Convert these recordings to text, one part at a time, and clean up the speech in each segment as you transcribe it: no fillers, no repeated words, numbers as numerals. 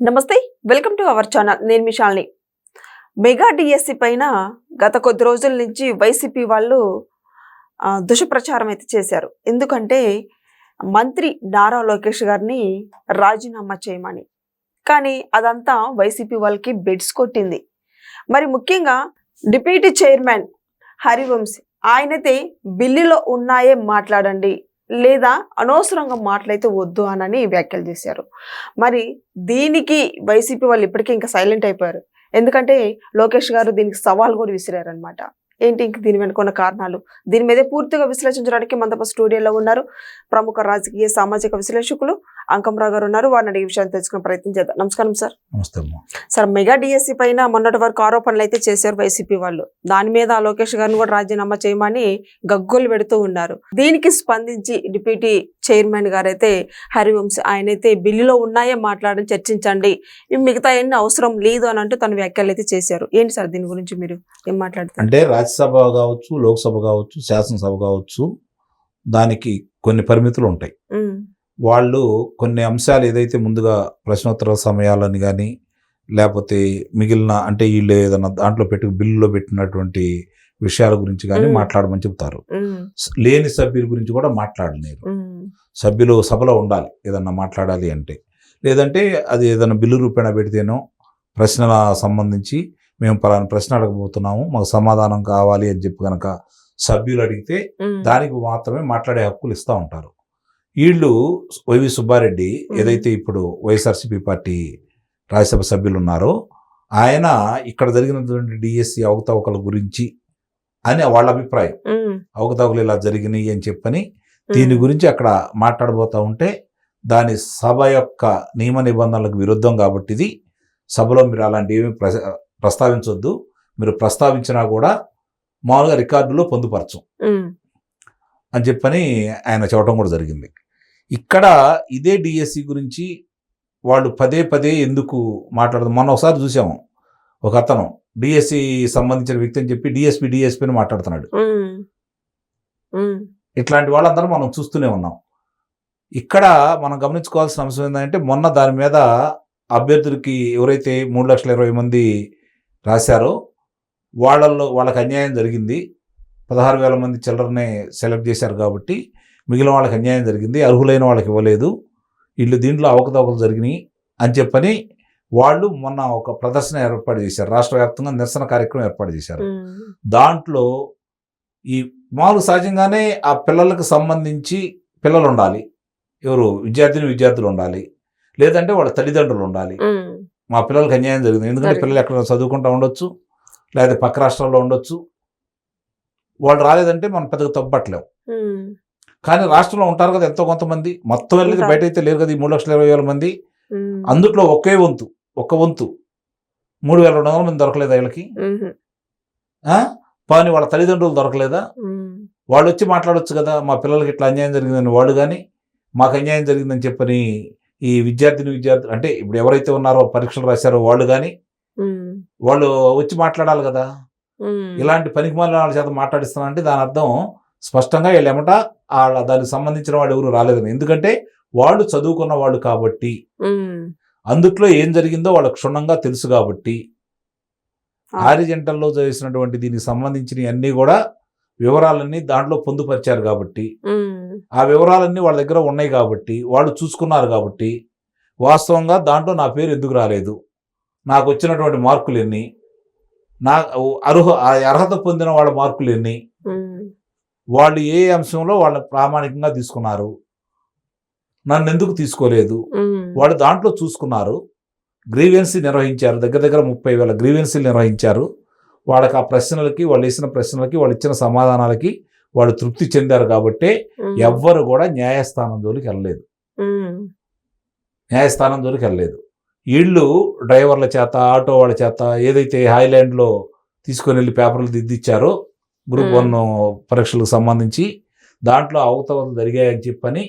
నమస్తే, welcome to our channel. నేను మీ Shalini. Mega DSC పైన గత కొద్ది రోజుల నుంచి వైసీపీ వాళ్ళు దుష్ప్రచారం అయితే చేశారు. ఎందుకంటే మంత్రి నారా లోకేష్ గారిని రాజీనామా చేయమని. కానీ అదంతా వైసీపీ వాళ్ళకి బెడ్స్ కొట్టింది. మరి ముఖ్యంగా డిప్యూటీ చైర్మన్ హరివంశ్ ఆయనైతే బిల్లులో ఉన్నాయే మాట్లాడండి, లేదా అనవసరంగా మాటలైతే వద్దు అని వ్యాఖ్యలు చేశారు. మరి దీనికి వైసీపీ వాళ్ళు ఇప్పటికీ ఇంకా సైలెంట్ అయిపోయారు. ఎందుకంటే లోకేష్ గారు దీనికి సవాల్ కూడా విసిరారనమాట. ఏంటి ఇంక దీని వెనుక ఉన్న కారణాలు, దీని మీదే పూర్తిగా విశ్లేషించడానికి మనతో స్టూడియోలో ఉన్నారు ప్రముఖ రాజకీయ సామాజిక విశ్లేషకులు అంకంరావు గారు ఉన్నారు. వారిని అడిగే విషయాన్ని తెలుసుకునే ప్రయత్నం చేద్దాం. నమస్కారం సార్. నమస్తే సార్, మెగా డిఎస్సి పైన మొన్నటి వరకు ఆరోపణలు అయితే చేశారు వైసీపీ వాళ్ళు. దాని మీద లోకేష్ గారిని కూడా రాజీనామా చేయమని గగ్గోలు పెడుతూ ఉన్నారు. దీనికి స్పందించి డిప్యూటీ చైర్మన్ గారు అయితే హరివంశ్ ఆయనైతే బిల్లులో ఉన్నాయే మాట్లాడని చర్చించండి, మిగతా ఎన్ని అవసరం లేదు అని అంటూ తన వ్యాఖ్యలు అయితే చేశారు. ఏంటి సార్ దీని గురించి మీరు ఏం మాట్లాడుతారు? అంటే రాజ్యసభ కావచ్చు, లోక్సభ కావచ్చు, శాసనసభ కావచ్చు, దానికి కొన్ని పరిమితులు ఉంటాయి. వాళ్ళు కొన్ని అంశాలు ఏదైతే ముందుగా ప్రశ్నోత్తర సమయాలని కానీ లేకపోతే మిగిలిన అంటే వీళ్ళు ఏదైనా దాంట్లో బిల్లులో పెట్టినటువంటి విషయాల గురించి కానీ మాట్లాడమని చెప్తారు. లేని సభ్యుల గురించి కూడా మాట్లాడలేరు. సభ్యులు సభలో ఉండాలి ఏదన్నా మాట్లాడాలి అంటే. లేదంటే అది ఏదైనా బిల్లు రూపేణా పెడితేనో ప్రశ్నల సంబంధించి మేము పలానా ప్రశ్న అడగబోతున్నాము, మాకు సమాధానం కావాలి అని చెప్పి కనుక సభ్యులు అడిగితే దానికి మాత్రమే మాట్లాడే హక్కులు ఇస్తూ ఉంటారు. వీళ్ళు వైవి సుబ్బారెడ్డి ఏదైతే ఇప్పుడు వైఎస్ఆర్సీపీ పార్టీ రాజ్యసభ సభ్యులు ఉన్నారో ఆయన ఇక్కడ జరిగినటువంటి డిఎస్సి అవకతవకల గురించి అని వాళ్ళ అభిప్రాయం. అవకతవకలు ఇలా జరిగినాయి అని చెప్పని దీని గురించి అక్కడ మాట్లాడబోతూ ఉంటే దాని సభ యొక్క నియమ నిబంధనలకు విరుద్ధం కాబట్టి ఇది సభలో మీరు అలాంటి ఏమి ప్రస్తావించొద్దు, మీరు ప్రస్తావించినా కూడా మామూలుగా రికార్డులో పొందుపరచం అని చెప్పని ఆయన చెప్పడం కూడా జరిగింది. ఇక్కడ ఇదే డిఎస్సి గురించి వాళ్ళు పదే పదే ఎందుకు మాట్లాడదు? మొన్న ఒకసారి చూసాము, ఒక అతను డిఎస్సి సంబంధించిన వ్యక్తి అని చెప్పి డిఎస్పీ అని మాట్లాడుతున్నాడు. ఇట్లాంటి వాళ్ళందరూ మనం చూస్తూనే ఉన్నాం. ఇక్కడ మనం గమనించుకోవాల్సిన అంశం ఏంటంటే మొన్న దాని మీద అభ్యర్థులకి ఎవరైతే 3,20,000 మంది రాశారో వాళ్ళకి అన్యాయం జరిగింది. 16,000 మంది చిల్లరనే సెలెక్ట్ చేశారు కాబట్టి మిగిలిన వాళ్ళకి అన్యాయం జరిగింది, అర్హులైన వాళ్ళకి ఇవ్వలేదు, వీళ్ళు దీంట్లో అవకతవకలు జరిగినాయి అని చెప్పని వాళ్ళు మొన్న ఒక ప్రదర్శన ఏర్పాటు చేశారు. రాష్ట్ర వ్యాప్తంగా నిరసన కార్యక్రమం ఏర్పాటు చేశారు. దాంట్లో ఈ మామూలు సహజంగానే ఆ పిల్లలకు సంబంధించి పిల్లలు ఉండాలి, ఎవరు విద్యార్థులు ఉండాలి, లేదంటే వాళ్ళ తల్లిదండ్రులు ఉండాలి. మా పిల్లలకి అన్యాయం జరిగింది, ఎందుకంటే పిల్లలు ఎక్కడ చదువుకుంటూ ఉండొచ్చు, లేదా పక్క రాష్ట్రాల్లో ఉండొచ్చు, వాళ్ళు రాలేదంటే మనం పెద్దగా తప్పట్లేము. కానీ రాష్ట్రంలో ఉంటారు కదా ఎంతో కొంతమంది, మొత్తం వెళ్ళేది బయట అయితే లేరు కదా ఈ 3,20,000 మంది. అందుట్లో ఒక్క వంతు 3,200 మంది దొరకలేదా వీళ్ళకి? కానీ వాళ్ళ తల్లిదండ్రులు దొరకలేదా? వాళ్ళు వచ్చి మాట్లాడొచ్చు కదా, మా పిల్లలకి ఇట్లా అన్యాయం జరిగిందని. వాళ్ళు కానీ మాకు అన్యాయం జరిగిందని చెప్పని ఈ విద్యార్థులు అంటే ఇప్పుడు ఎవరైతే ఉన్నారో పరీక్షలు రాశారో వాళ్ళు కానీ వాళ్ళు వచ్చి మాట్లాడాలి కదా. ఇలాంటి పనికిమాలిన వాళ్ళ చేత మాట్లాడిస్తున్నా అంటే దాని అర్థం స్పష్టంగా వీళ్ళు ఏమట దానికి సంబంధించిన వాళ్ళు ఎవరు రాలేదని. ఎందుకంటే వాళ్ళు చదువుకున్న వాళ్ళు కాబట్టి, అందుట్లో ఏం జరిగిందో వాళ్ళకు క్షుణ్ణంగా తెలుసు కాబట్టి, ఆరిజెంటల్లో చేసినటువంటి దీనికి సంబంధించిన అన్నీ కూడా వివరాలన్నీ దాంట్లో పొందుపరిచారు కాబట్టి, ఆ వివరాలన్నీ వాళ్ళ దగ్గర ఉన్నాయి కాబట్టి, వాళ్ళు చూసుకున్నారు కాబట్టి, వాస్తవంగా దాంట్లో నా పేరు ఎందుకు రాలేదు, నాకు వచ్చినటువంటి మార్కులు ఎన్ని, నా అర్హత పొందిన వాళ్ళ మార్కులు ఎన్ని, వాళ్ళు ఏ అంశంలో వాళ్ళ ప్రామాణికంగా తీసుకున్నారు, నన్ను ఎందుకు తీసుకోలేదు, వాళ్ళు దాంట్లో చూసుకున్నారు. గ్రీవెన్సీ నిర్వహించారు, దగ్గర 30,000 గ్రీవెన్సీలు నిర్వహించారు. వాళ్ళకి ఆ ప్రశ్నలకి, వాళ్ళు వేసిన ప్రశ్నలకి, వాళ్ళు ఇచ్చిన సమాధానాలకి వాళ్ళు తృప్తి చెందారు కాబట్టి ఎవ్వరు కూడా న్యాయస్థానం జోలికి వెళ్ళలేదు. వీళ్ళు డ్రైవర్ల చేత, ఆటో వాళ్ళ చేత ఏదైతే హైలాండ్లో తీసుకొని వెళ్ళి పేపర్లు దిద్దిచ్చారో గ్రూప్ 1 పరీక్షలకు సంబంధించి దాంట్లో అవకతవకలు జరిగాయని చెప్పని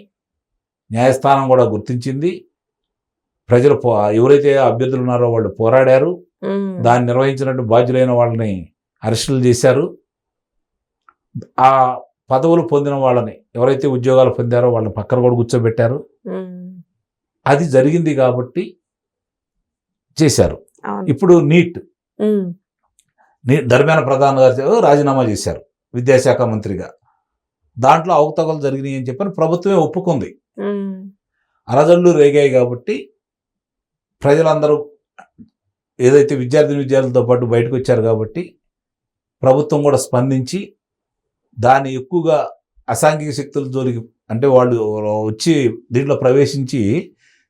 న్యాయస్థానం కూడా గుర్తించింది. ప్రజలు ఎవరైతే అభ్యర్థులు ఉన్నారో వాళ్ళు పోరాడారు, దాన్ని నిర్వహించినట్టు బాధ్యులైన వాళ్ళని అరెస్టులు చేశారు. ఆ పదవులు పొందిన వాళ్ళని ఎవరైతే ఉద్యోగాలు పొందారో వాళ్ళని పక్కన కూడా కూర్చోబెట్టారు. అది జరిగింది కాబట్టి చేశారు. అవును. ఇప్పుడు నీట్ ఉమ్, ధర్మేంద్ర ప్రధాన్ గారు రాజీనామా చేశారు విద్యాశాఖ మంత్రిగా. దాంట్లో అవకతవకలు జరిగినాయి అని చెప్పని ప్రభుత్వమే ఒప్పుకుంది. ఉమ్, అరజళ్ళు రేగాయి కాబట్టి ప్రజలందరూ ఏదైతే విద్యార్థులతో పాటు బయటకు వచ్చారు కాబట్టి ప్రభుత్వం కూడా స్పందించి దాన్ని ఎక్కువగా అసాంఘిక శక్తుల జోలికి, అంటే వాళ్ళు వచ్చి దీంట్లో ప్రవేశించి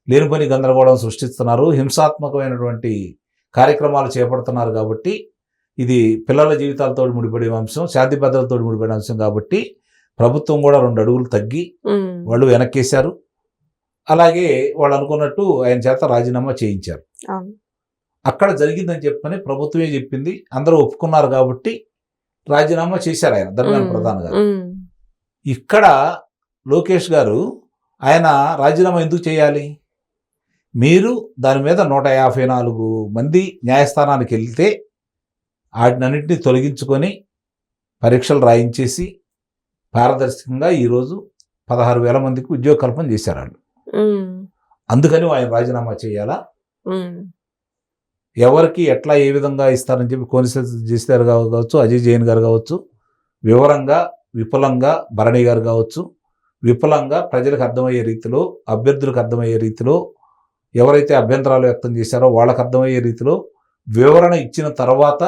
లేని పని గందరగోళం సృష్టిస్తున్నారు, హింసాత్మకమైనటువంటి కార్యక్రమాలు చేపడుతున్నారు కాబట్టి ఇది పిల్లల జీవితాలతో ముడిపడే అంశం, శాంతి భద్రతతో ముడిపడే అంశం కాబట్టి ప్రభుత్వం కూడా 2 అడుగులు తగ్గి ఉమ్, వాళ్ళు వెనక్కేశారు. అలాగే వాళ్ళు అనుకున్నట్టు ఆయన చేత రాజీనామా చేయించారు. అవును. అక్కడ జరిగిందని చెప్పని ప్రభుత్వమే చెప్పింది, అందరూ ఒప్పుకున్నారు కాబట్టి రాజీనామా చేశారు ఆయన ధర్మేంద్ర ప్రధాన్ గారు. ఉమ్, ఇక్కడ లోకేష్ గారు ఆయన రాజీనామా ఎందుకు చేయాలి? మీరు దాని మీద 154 మంది న్యాయస్థానానికి వెళ్తే వాటినన్నింటినీ తొలగించుకొని పరీక్షలు రాయించేసి పారదర్శకంగా ఈరోజు 16,000 మందికి ఉద్యోగ కల్పన చేశారు వాళ్ళు. ఉమ్, అందుకని ఆయన రాజీనామా చేయాలా? ఉమ్, ఎవరికి ఎట్లా ఏ విధంగా ఇస్తారని చెప్పి కోనిశెట్టి జయశ్రీ గారు కావచ్చు, అజయ్ జైన్ గారు కావచ్చు, వివరంగా విపులంగా భరణి గారు కావచ్చు, విపులంగా ప్రజలకు అర్థమయ్యే రీతిలో, అభ్యర్థులకు అర్థమయ్యే రీతిలో, ఎవరైతే అభ్యంతరాలు వ్యక్తం చేశారో వాళ్ళకు అర్థమయ్యే రీతిలో వివరణ ఇచ్చిన తర్వాత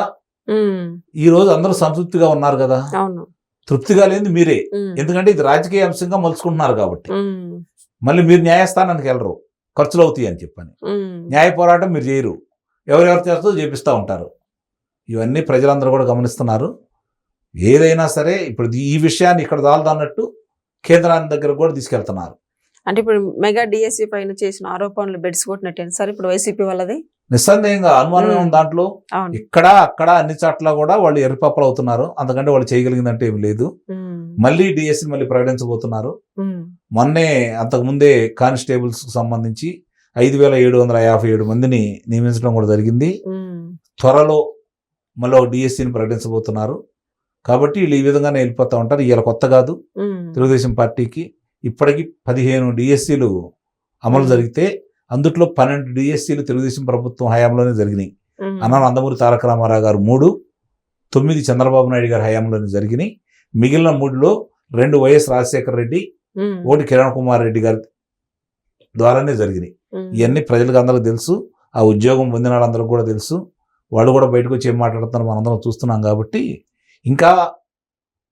ఉమ్, ఈరోజు అందరూ సంతృప్తిగా ఉన్నారు కదా. అవును. తృప్తిగా లేని మీరే, ఉమ్, ఎందుకంటే ఇది రాజకీయ అంశంగా మలుచుకుంటున్నారు కాబట్టి. ఉమ్, మళ్ళీ మీరు న్యాయస్థానానికి వెళ్ళరు, ఖర్చులు అవుతాయి అని చెప్పని. ఉమ్, న్యాయ పోరాటం మీరు చేయరు, ఎవరెవరు చేస్తూ చేపిస్తూ ఉంటారు. ఇవన్నీ ప్రజలందరూ కూడా గమనిస్తున్నారు. ఏదైనా సరే ఇప్పుడు ఈ విషయాన్ని ఇక్కడ దాల్దన్నట్టు కేంద్రాన్ని దగ్గర కూడా తీసుకెళ్తున్నారు. అంటే ఇప్పుడు మెగా డిఎస్సి పైన చేసిన ఆరోపణలు బెడ్స్ కొట్టినట్టు సార్ ఇప్పుడు వైసీపీ వాళ్ళది. నిస్సందేహంగా అనుమానమే ఉంది దాంట్లో. అవును. ఇక్కడ అక్కడ అన్ని చోట్ల కూడా వాళ్ళు ఎర్రిపప్పలు అవుతున్నారు. అంతకంటే వాళ్ళు చేయగలిగిందంటే ఏమి లేదు. ఉమ్, మళ్ళీ డిఎస్సి మళ్ళీ ప్రకటించబోతున్నారు. ఉమ్, మొన్నే అంతకుముందే కానిస్టేబుల్స్ కు సంబంధించి 5,757 మందిని నియమించడం కూడా జరిగింది. ఉమ్, త్వరలో మళ్ళీ డిఎస్సిని ప్రకటించబోతున్నారు. కాబట్టి వీళ్ళు ఈ విధంగానే వెళ్ళిపోతూ ఉంటారు. ఇవాళ కొత్త కాదు ఉమ్, తెలుగుదేశం పార్టీకి. ఇప్పటికీ 15 డిఎస్సీలు అమలు జరిగితే అందుట్లో 12 డిఎస్సీలు తెలుగుదేశం ప్రభుత్వం హయాంలోనే జరిగినాయి. ఉమ్, అన్న నందమూరి తారక రామారావు గారు 3, 9 చంద్రబాబు నాయుడు గారి హయాంలోనే జరిగినాయి. మిగిలిన 3లో 2 వైఎస్ రాజశేఖర రెడ్డి, ఉమ్, 1 కిరణ్ కుమార్ రెడ్డి గారి ద్వారానే జరిగినాయి. ఉమ్, ఇవన్నీ ప్రజలకు అందరికి తెలుసు. ఆ ఉద్యోగం పొందిన వాళ్ళందరికీ కూడా తెలుసు. వాళ్ళు కూడా బయటకు వచ్చి ఏం మాట్లాడుతున్నారు మనందరం చూస్తున్నాం. కాబట్టి ఇంకా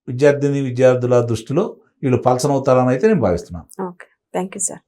విద్యార్థుల దృష్టిలో వీళ్ళు పలసనవుతారని అయితే నేను భావిస్తున్నాను. Okay, thank you sir.